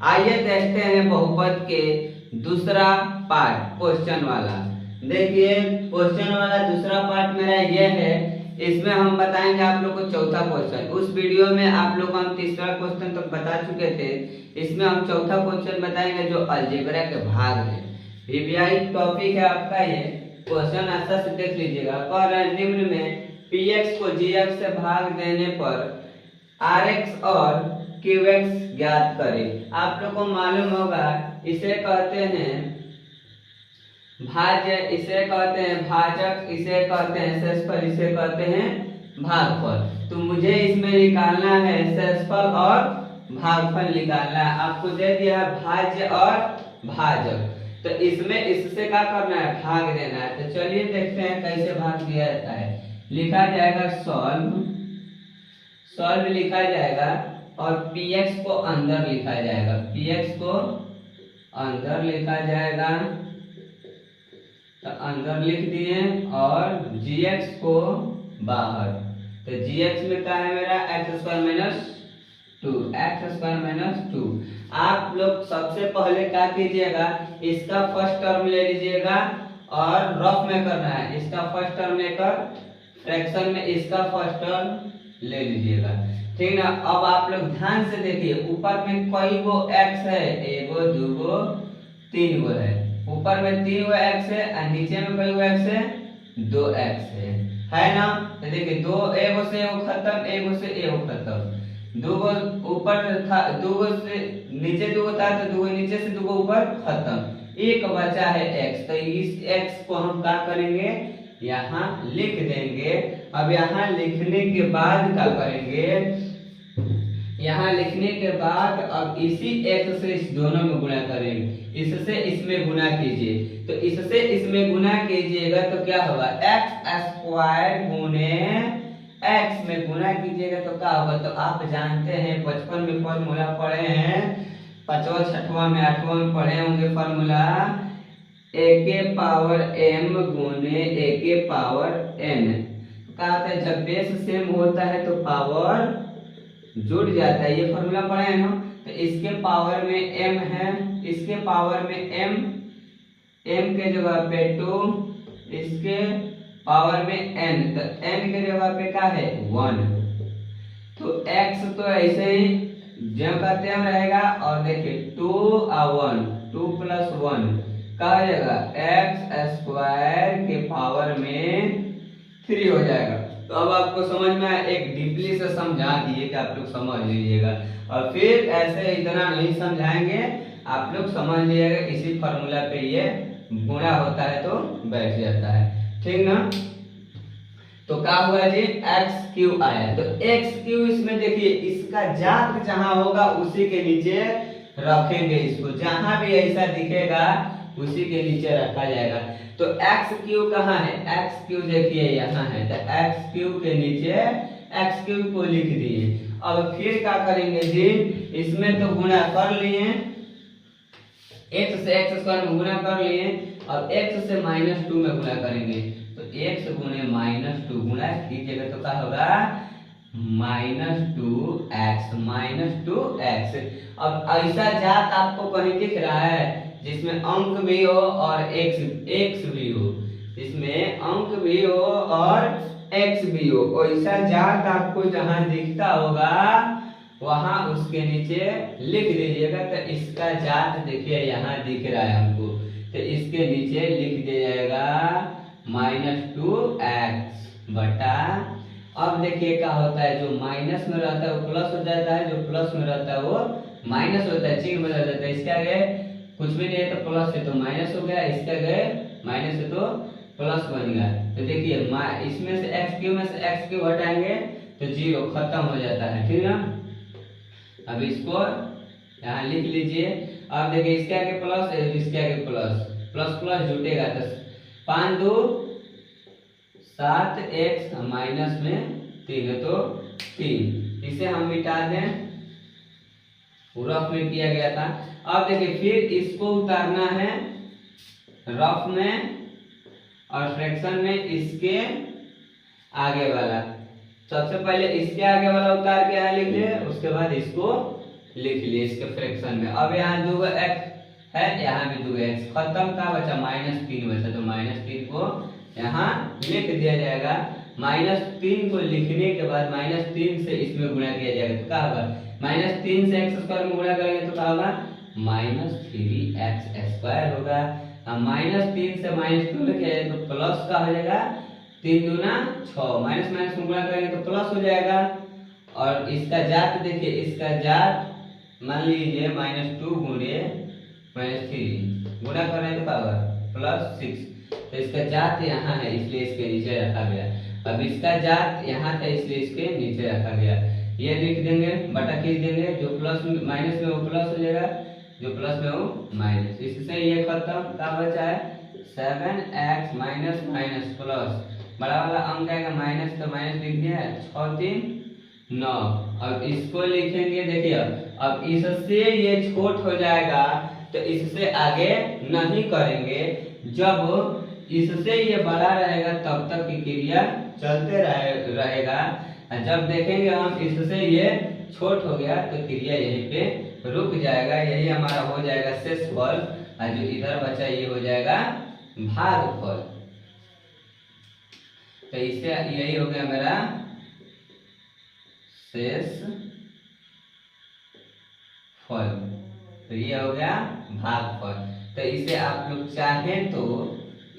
आइए देखते हैं बहुपद के दूसरा पार्ट क्वेश्चन वाला। देखिए क्वेश्चन वाला दूसरा पार्ट मेरा यह है, इसमें हम बताएंगे आप लोग को चौथा क्वेश्चन। उस वीडियो में आप लोग को हम तीसरा क्वेश्चन तो बता चुके थे, इसमें हम चौथा क्वेश्चन बताएंगे जो अलजेब्रा के भाग है। वीवीआई टॉपिक है आपका ये क्वेश्चन, अच्छा से देख लीजिएगा। कह रहे हैं निम्न में px को gx से भाग देने पर rx और qx ज्ञात करें। आप लोग को मालूम होगा इसे कहते हैं भाज्य, इसे कहते हैं भाजक, इसे कहते हैं शेषफल, इसे कहते हैं भागफल। तो मुझे इसमें निकालना है शेषफल और भागफल निकालना है। आपको दे दिया है भाज्य और भाजक, तो इसमें इससे क्या करना है, भाग देना है। तो चलिए देखते हैं कैसे भाग दिया जाता है। लिखा जाएगा सॉल्व लिखा जाएगा और px को अंदर लिखा जाएगा, px को अंदर लिखा जाएगा, तो अंदर लिख दिए, और gx को बाहर। तो gx में क्या है मेरा x² - 2। आप लोग सबसे पहले क्या कीजिएगा, इसका फर्स्ट टर्म ले लीजिएगा और रफ में करना है। इसका फर्स्ट टर्म लेकर फ्रैक्शन में इसका फर्स्ट टर्म ले लीजिएगा, ठीक ना। अब आप लोग ध्यान से देखिए, ऊपर में कई गो x है, एगो दूगो तीन गो है। ऊपर में 3 गो x है और नीचे में कई गो x है, 2 x है ना। तो देखिए दो, एगो से एगो खत्म, एगो से एगो खत्म, दूगो ऊपर था, दूगो से नीचे दूगो था, तो दूगो नीचे से दूगो ऊपर खत्म, एक बचा है x। तो इस x को हम क्या करेंगे, यहाँ लिख देंगे। अब यहाँ लिखने के बाद क्या करेंगे, यहाँ लिखने के बाद अब इसी x से इस दोनों में गुणा करेंगे। इससे इसमें गुणा कीजिए, तो इससे इसमें गुणा कीजिएगा तो क्या होगा, x² गुने x में गुणा कीजिएगा तो क्या होगा। तो आप जानते हैं बचपन में फॉर्मूला पढ़े हैं, 5वां 6वां में 8वां में पढ़े होंगे फॉर्मूला, a⁻m गुने a⁻n। क्या होता है, जब बेस सेम होता है तो पावर जुड़ जाता है। ये फॉर्मूला पढ़े हैं ना। तो इसके पावर में m है, इसके पावर में m के जगह पे 2, इसके पावर में n, तो n के जगह पे क्या है 1। तो x तो ऐसे ही जब कहते हैं रहेगा, और देखिए 2 और 1, 2 + 1 क्या हो जाएगा, x² के पावर में 3 हो जाएगा। तो अब आपको समझ में आया, एक डीपली से समझा दिए कि आप लोग समझ लीजिएगा, और फिर ऐसे इतना नहीं समझाएंगे, आप लोग समझ लीजिएगा इसी फॉर्मूला पे ये गुणा होता है तो बैठ जाता है, ठीक ना। तो क्या हुआ जी, x³ आया। तो x³ इसमें देखिए इसका जात जहां होगा उसी के नीचे रखेंगे इसको, जहां भी ऐसा दिखेगा उसी के नीचे रखा जाएगा। तो x³ कहाँ है, x³ देखिए यहाँ है, तो x³ के नीचे x³ को लिख दिए। अब फिर क्या करेंगे जी, इसमें तो गुणा कर लिए, x से x² में गुणा कर लिए, अब x से -2 में गुणा करेंगे। तो x गुणे -2 गुणा कीजिएगा तो क्या होगा, -2x। अब ऐसा जात आपको कहीं दिख रहा है जिसमें अंक भी हो और x भी हो, इसमें अंक भी हो और x भी हो, ऐसा जात आपको जहां दिखता होगा वहां उसके नीचे लिख दीजिएगा। तो इसका जात देखिए यहाँ दिख रहा है हमको, तो इसके नीचे लिख दिया जाएगा -2x बटा। अब देखिए क्या होता है, जो माइनस में रहता है वो प्लस हो जाता है, जो प्लस में रहता है वो माइनस होता है, चिन्ह बदल जाता है। इसके आगे कुछ भी नहीं है तो प्लस है तो माइनस हो गया, इसके आगे माइनस है तो प्लस बन गया। तो देखिए इसमें से x³ में से x³ हटाएंगे तो 0 खत्म हो जाता है, ठीक ना। अब इसको यहाँ लिख लीजिए। अब देखिए इसके आगे प्लस है, इसके आगे प्लस, प्लस प्लस जुटेगा तो 5 2 7 x माइनस में 3 है तो 3, इसे हम मिटा दें, रफ में किया गया था। अब देखिए फिर इसको उतारना है रफ में और फ्रैक्शन में इसके आगे वाला। सबसे पहले इसके आगे वाला उतार के यहाँ लिख ले, उसके बाद इसको लिख लिए इसके फ्रैक्शन में। अब यहाँ 2x है, यहाँ भी 2x, खत्म, का बचा -3 बचा, तो -3 को यहाँ लिख दिया जाएगा। -3 को लिखने के बाद -3 से इसमें गुणा किया जाएगा, तो क्या होगा -3 से x² में गुणा करेंगे तो क्या होगा -3x² होगा। -3 से -2 में किया जाए तो प्लस का हो जाएगा, 3 दूना 6, माइनस माइनस में गुणा करेंगे तो प्लस हो जाएगा। और इसका जात देखिए, इसका जात मान लीजिए -2 गुणे -3 गुणा कर रहे हैं तो क्या होगा +6, तो इसका जात यहाँ है इसलिए इसके नीचे रखा गया। अब इसका जात यहाँ था इसलिए इसके नीचे रखा गया। ये लिख देंगे, बटा खींच देंगे, जो प्लस माइनस में वो प्लस हो जाएगा, जो प्लस में वो माइनस। इससे ये खत्म, क्या बचा है 7x माइनस माइनस प्लस, बड़ा वाला अंक आएगा माइनस, तो माइनस लिख दिया है, 6 3 9। अब इसको लिखेंगे, देखिए अब इससे ये छोट हो जाएगा तो इससे आगे नहीं करेंगे। जब इससे ये बड़ा रहेगा तब तक की क्रिया चलते रहेगा। जब देखेंगे हम इससे ये छोट हो गया तो क्रिया यहीं पे रुक जाएगा। यही हमारा हो जाएगा शेषफल, और जो इधर बचा ये हो जाएगा भागफल। तो इससे यही हो गया मेरा शेष फल, तो ये हो गया भागफल। तो इसे आप लोग चाहें तो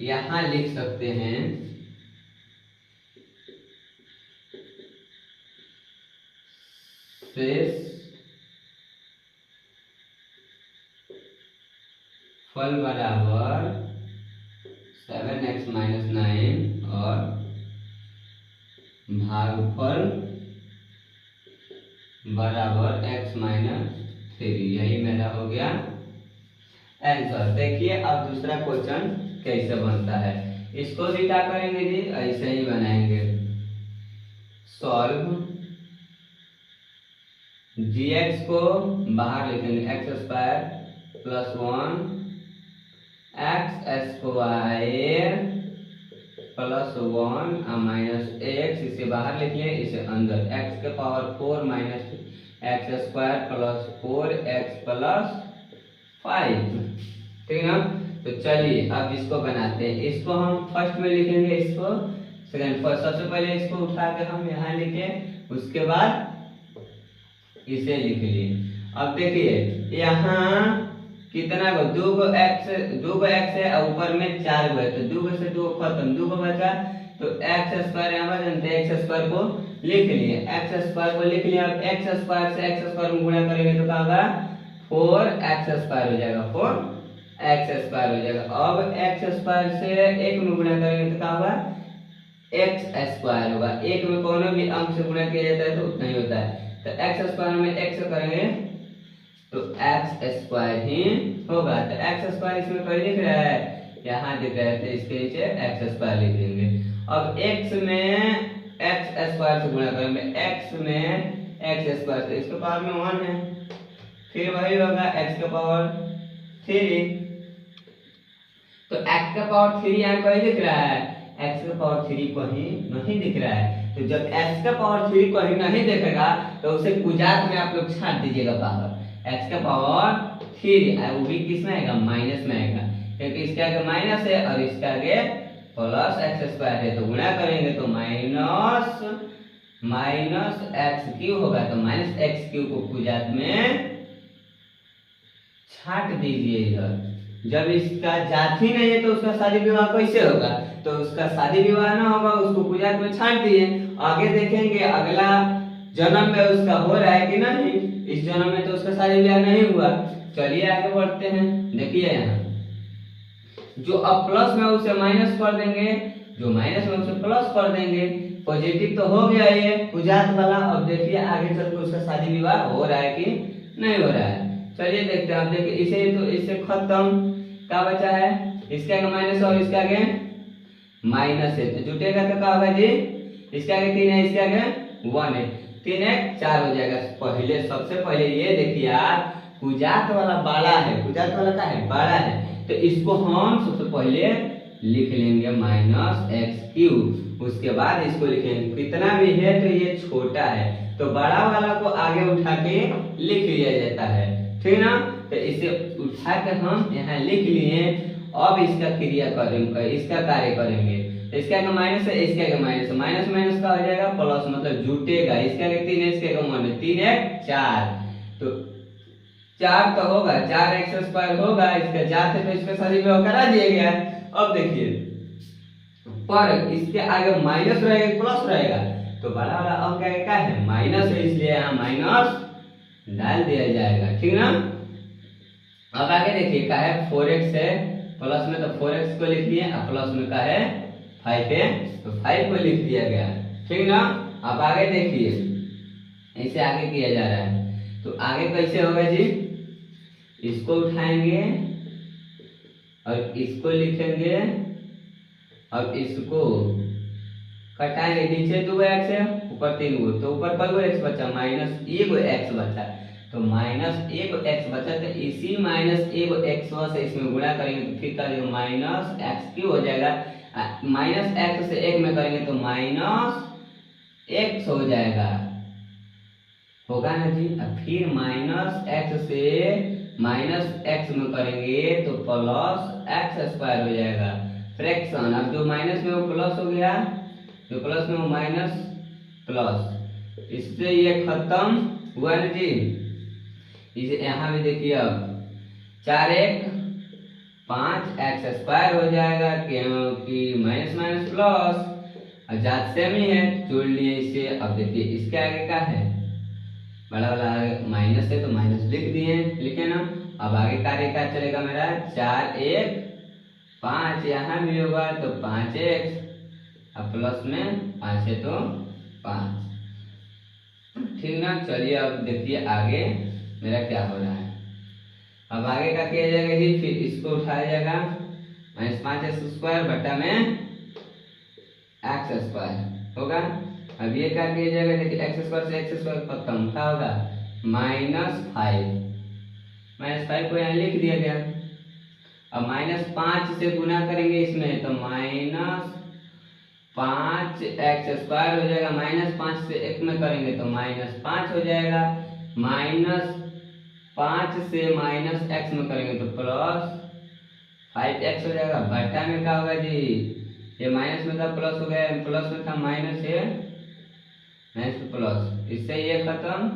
यहां लिख सकते हैं शेष फल बराबर 7x माइनस 9 और भागफल बराबर x माइनस 3। यही मेरा हो गया आंसर। देखिए अब दूसरा क्वेश्चन कैसे बनता है, इसको भी क्या करेंगे जी, ऐसे ही बनाएंगे। सॉल्व dx को बाहर लिखेंगे, x² + 1 x² + 1 माइनस x, इसे बाहर लिख लिया, इसे अंदर, x के पावर 4 माइनस x² + 4x + 5, ठीक है ना। तो चलिए अब इसको बनाते हैं। इसको हम फर्स्ट में लिखेंगे, इसको सेकंड फर्स्ट। सबसे पहले इसको उठा के हम यहाँ लिखे, उसके बाद इसे लिख लिए। अब देखिए यहाँ कितना को 2 x है और ऊपर में 4 है, तो 2 से 2 खत्म, 2 बचा, तो x² यहाँ जानते x² को लिख लिए, x² को लिख लिया। अब x² से x² में गुणा करेंगे तो क्या होगा 4x² हो जाएगा, 4x² हो जाएगा। अब x² से 1 में गुणा करेंगे तो क्या होगा x² होगा। 1 में कोनो भी अंक से गुणा किया जाता है तो उतना ही होता है, तो x² में x करेंगे तो x² ही होगा। तो x² इसमें कोई लिख रहा है, यहाँ दिख रहा है, तो इसके नीचे x² लिख देंगे। अब x में x² से गुणा करेंगे, x में x² से, इसके पावर में 1 है, फिर वही होगा x के पावर 3। तो x का पावर 3 यहाँ कोई लिख रहा है, x का पावर 3 कहीं नहीं दिख रहा है। तो जब x का पावर 3 कहीं नहीं दिखेगा तो उसे कुजात में आप लोग छाट दीजिएगा बाहर। x का पावर 3 वो भी किस में आएगा, माइनस में आएगा, क्योंकि इसके आगे माइनस है और इसके आगे प्लस x² है, तो गुणा करेंगे तो माइनस x³ होगा, तो -x³ को कुजात में छाट दीजिए इधर। जब इसका जात ही नहीं है तो उसका शादी विवाह कैसे होगा, तो उसका शादी विवाह ना होगा, उसको कुजात में छाट दिए। आगे देखेंगे अगला जन्म में उसका हो रहा है कि नहीं, इस जन्म में तो उसका शादी विवाह नहीं हुआ। चलिए आगे बढ़ते हैं। देखिए यहाँ जो अब प्लस में उसे माइनस कर देंगे, जो माइनस में उसे प्लस कर देंगे, पॉजिटिव तो हो गया ये कुजात वाला। अब देखिए आगे चल के उसका शादी विवाह हो रहा है कि नहीं हो रहा है, चलिए देखते हैं। अब देखिए इसे तो इससे खत्म, क्या बचा है, इसके आगे माइनस और इसके आगे माइनस है, तो जुटेगा तो क्या होगा जी, इसके आगे 3 है, इसके आगे 1 है, 3 1 4 हो जाएगा। पहले सबसे पहले ये देखिए यार, कुजात वाला बड़ा है, कुजात वाला क्या है, बड़ा है, तो इसको हम सबसे पहले लिख लेंगे -x³, उसके बाद इसको लिखेंगे, कितना भी है तो ये छोटा है, तो बड़ा वाला को आगे उठा के लिख लिया जाता है, ठीक ना। तो इसे उठा के हम यहाँ लिख लिए। अब इसका क्रिया करेंगे, इसका कार्य करेंगे। तो इसका का माइनस है, इसका का माइनस, माइनस माइनस का हो जाएगा प्लस, मतलब जुटेगा। इसका का 3 है, इसका का 1 है, 3 1 4, तो 4 तो होगा, 4x² होगा। इसका जात है तो इसका सही में करा दिया गया। अब देखिए पर इसके आगे माइनस रहेगा प्लस रहेगा, तो बड़ा वाला अंक क्या है माइनस है, इसलिए यहाँ माइनस डाल दिया जाएगा, ठीक ना। अब आगे देखिए क्या है 4x है, प्लस में तो 4x को लिख दिए, और प्लस में क्या है 5 है, तो 5 को लिख दिया गया, ठीक ना। अब आगे देखिए इसे आगे किया जा रहा है, तो आगे कैसे होगा जी, इसको उठाएंगे और इसको लिखेंगे और इसको कटाएंगे। नीचे 2x है, ऊपर 3 गो, तो ऊपर पर गो x बचा, माइनस एगो x बचा, तो माइनस एगो x बचा। तो इसी माइनस एगो x से इसमें गुणा करेंगे तो फिर कर देंगे माइनस x क्यों हो जाएगा, माइनस x से 1 में करेंगे तो माइनस x हो जाएगा, होगा ना जी। अब फिर माइनस x से माइनस x में करेंगे तो प्लस x² हो जाएगा, फ्रैक्शन। अब जो माइनस में वो प्लस हो गया, जो प्लस में वो माइनस प्लस, इससे ये खत्म हुआ ना जी। इसे यहाँ भी देखिए अब 4 1 5x² हो जाएगा, क्योंकि माइनस माइनस प्लस, और जात सेम ही है, जोड़ लिए इसे। अब देखिए इसके आगे क्या है, बड़ा वाला माइनस है तो माइनस लिख दिए, लिखे ना। अब आगे कार्य क्या चलेगा मेरा, 4 1 5, यहाँ भी होगा तो 5x, अब प्लस में 5 है तो 5, ठीक ना। चलिए अब देखिए आगे मेरा क्या हो रहा है। अब आगे का किया जाएगा जी, फिर इसको उठाया जाएगा, -5x² बटा में x² होगा। अब ये क्या किया जाएगा, देखिए x² से x² खत्म, क्या होगा -5 को यहाँ लिख दिया गया। अब -5 से गुना करेंगे इसमें तो -5x² हो जाएगा, -5 से 1 में करेंगे तो -5 हो जाएगा, -5 से -x में करेंगे तो प्लस 5x हो जाएगा, बटा में क्या होगा जी, ये माइनस में था प्लस हो गया, प्लस में था माइनस है, माइनस प्लस, इससे ये खत्म,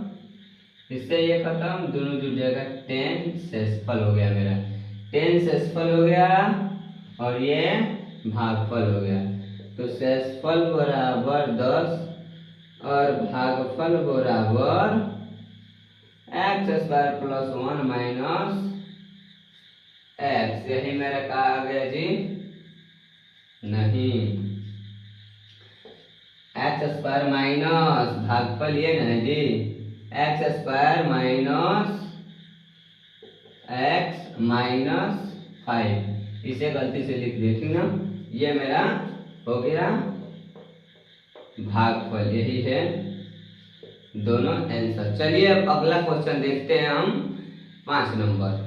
इससे ये खत्म, दोनों जुड़ जाएगा, 10 शेषफल हो गया मेरा, 10 शेषफल हो गया और ये भागफल हो गया। तो शेषफल बराबर 10 और भागफल बराबर x² + 1 माइनस x। यही मेरा क्या आ गया जी, नहीं, x² माइनस भागफल ये ना जी, x² माइनस x माइनस 5, इसे गलती से लिख दिए, ठीक ना। ये मेरा हो गया भागफल, यही है दोनों आंसर। चलिए अब अगला क्वेश्चन देखते हैं हम, 5 नंबर।